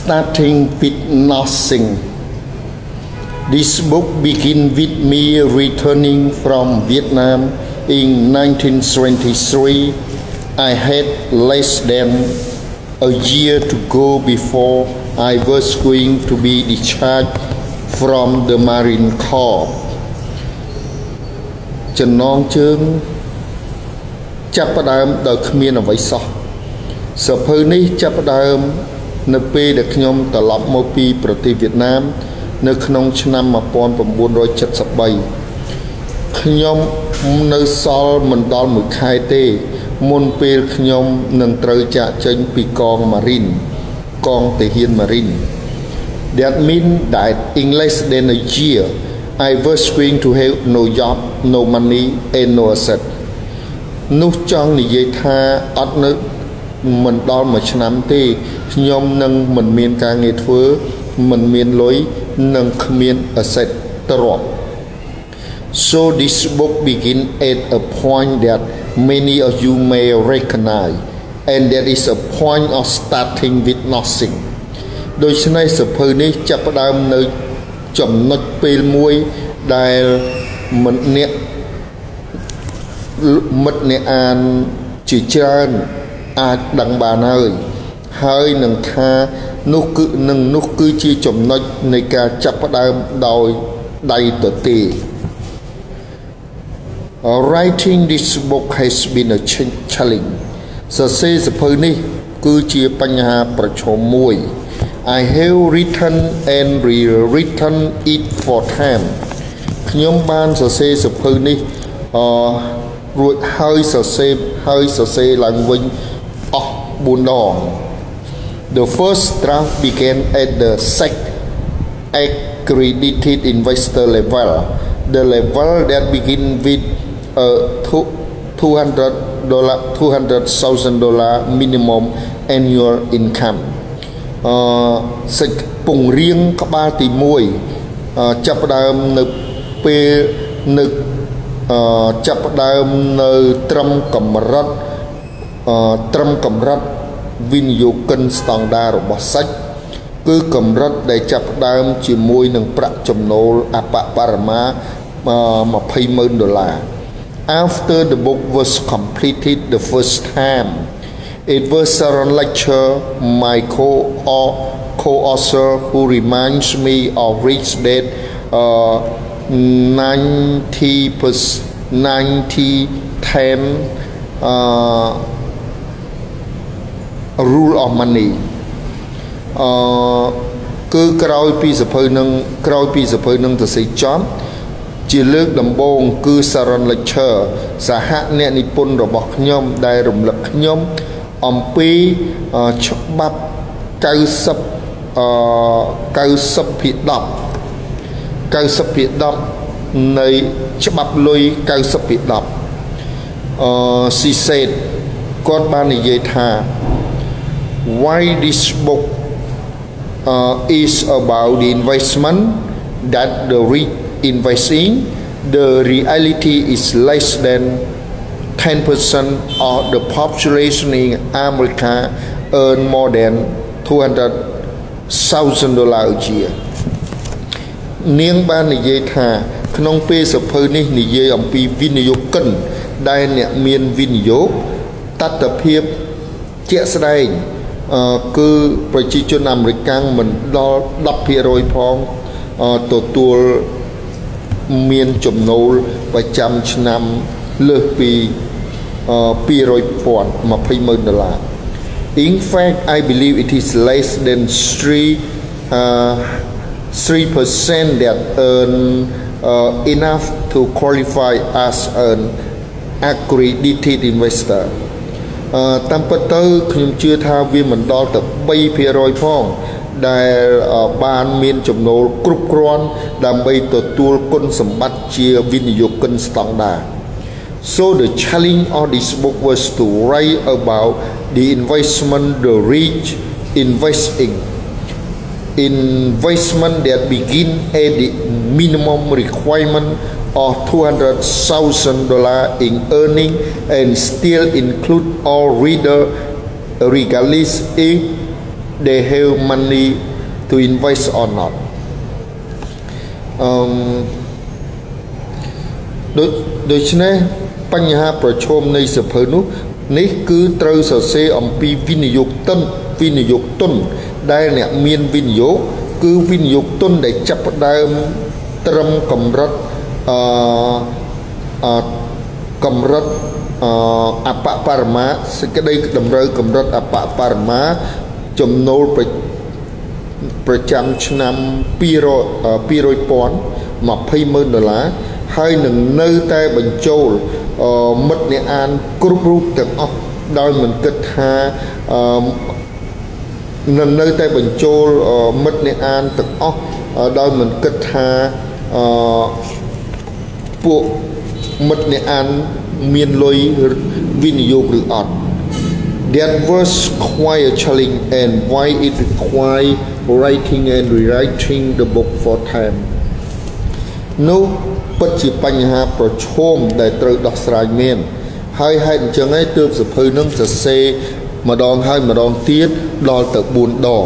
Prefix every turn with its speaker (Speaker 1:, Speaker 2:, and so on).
Speaker 1: starting with nothing. This book begins with me returning from Vietnam in 1973. I had less than a year to go before I was going to be discharged from the Marine Corps. ចំណងជើងចាប់ផ្ដើមដោយគ្មានអ្វីសោះសភៅនេះចាប់ផ្ដើមនៅពេលដែលខ្ញុំត្រឡប់មកពីប្រទេសវៀតណាមនៅក្នុងឆ្នាំ 1973 ខ្ញុំនៅសល់មិនដល់មួយខែទេមុនពេលខ្ញុំនឹងត្រូវចាកចេញពីកងម៉ារីនកងទាហានម៉ារីន That means that in less than a year I was going to have no job, no money and no asset. នោះចង់និយាយថាអត់នៅមិនដល់មួយឆ្នាំទេខ្ញុំនឹងមិនមានការងារធ្វើមិនមានលុយនិងគ្មាន asset ទ្រព្យ So this book begin at a point that many of you may recognize and that is a point of starting with nothing ដូច្នេះសភៅនេះចាប់ផ្ដើមនៅចំណុចពេលមួយដែលមិត្តអ្នកអានជាច្រើនអាចដឹងបានហើយនឹងថានោះគឺជាចំណុចនៃការចាប់ផ្ដើមដោយដៃទទេ Writing this book has been a challenge សរសេរសភៅនេះគឺជាបញ្ហាប្រឈមមួយ I have written and rewritten it 4 times ខ្ញុំបានសរសេរសភៅនេះរួចហើយសរសេរឡើងវិញអស់4 ដង The first draft began at the SEC accredited investor level, the level that begin with $200,000 minimum annual income. សេចពង្រៀងក្បាលទី1ចាប់ផ្ដើមនៅពេលនៅចាប់ផ្ដើមនៅត្រឹមកម្រិតវិនិយោគិនស្តង់ដាររបស់សាច់គឺកម្រិតដែលចាប់ផ្ដើមជាមួយនឹងប្រាក់ចំណូលអបបរមា$20,000 After the book was completed the first time it was Sharon Lecture my co-author who reminds me of Rich Dad 90-10 rule of money គឺក្រោយពីសភៅនឹងទៅសេចចប់ជាលើកដំបូងគឺ Sharon Lecture សហអ្នកនិពន្ធរបស់ខ្ញុំដែលរំលឹកខ្ញុំអំពីច្បាប់90/10 នៃច្បាប់លុយ 90/10 she said គាត់បាននិយាយថា why this book is about the investment that the rich invest in the reality is less than 10% of the population in America earn more than $200,000 a year នាងបាននិយាយថាក្នុងពេលសភៅនេះនិយាយអំពីវិនិយោគិនដែលអ្នកមានវិនិយោគតថភាពជាក់ស្ដែងគឺប្រជាជនអាមេរិកមិនដល់ 10% ផងទទួលមានចំណូលប្រចាំឆ្នាំលើសពី$200,000 In fact I believe it is less than 3% that earn enough to qualify as an accredited investor តាមពិតទៅខ្ញុំជឿថាវាមិនដល់ទៅ 3% ផងដែលបានមានចំណូលគ្រប់គ្រាន់ដើម្បីទទួលគុណសម្បត្តិជាវិនិយោគិនស្តង់ដារ So the challenge of this book was to write about the investment the rich invest in investment that begin at the minimum requirement of $200,000 in earning and still include all reader regardless if they have money to invest or not ដូច្នេះបញ្ហាប្រឈមនៃសភៅនោះនេះគឺត្រូវសរសេរអំពីវិនិយោគទុនដែលអ្នកមានវិនិយោគគឺវិនិយោគទុនដែលចាប់ផ្ដើមត្រឹមកម្រិតអបបរមាសេចក្តីតម្រូវកម្រិតអបបរមាចំណូលប្រចាំឆ្នាំ$200,000 $20,000 ហើយនឹងនៅតែបញ្ចូលមិត្តអ្នកអានគ្រប់រូបទាំងអស់ដោយមិនគិតថានៅតែបញ្ចូលមិត្តអ្នកអានទាំងអស់ដោយមិនគិតថាពួកមិត្តអ្នកអានមានលុយវិនិយោគឬអត់ That was quite a challenge and why it required writing and rewriting the book 4 times នោះពិតជាបញ្ហាប្រឈមដែលត្រូវដោះស្រាយមែនហើយហេតុអញ្ចឹងឯងទើបសភៅនឹងសរសេរម្ដងហើយម្ដងទៀតដល់ទៅ4 ដង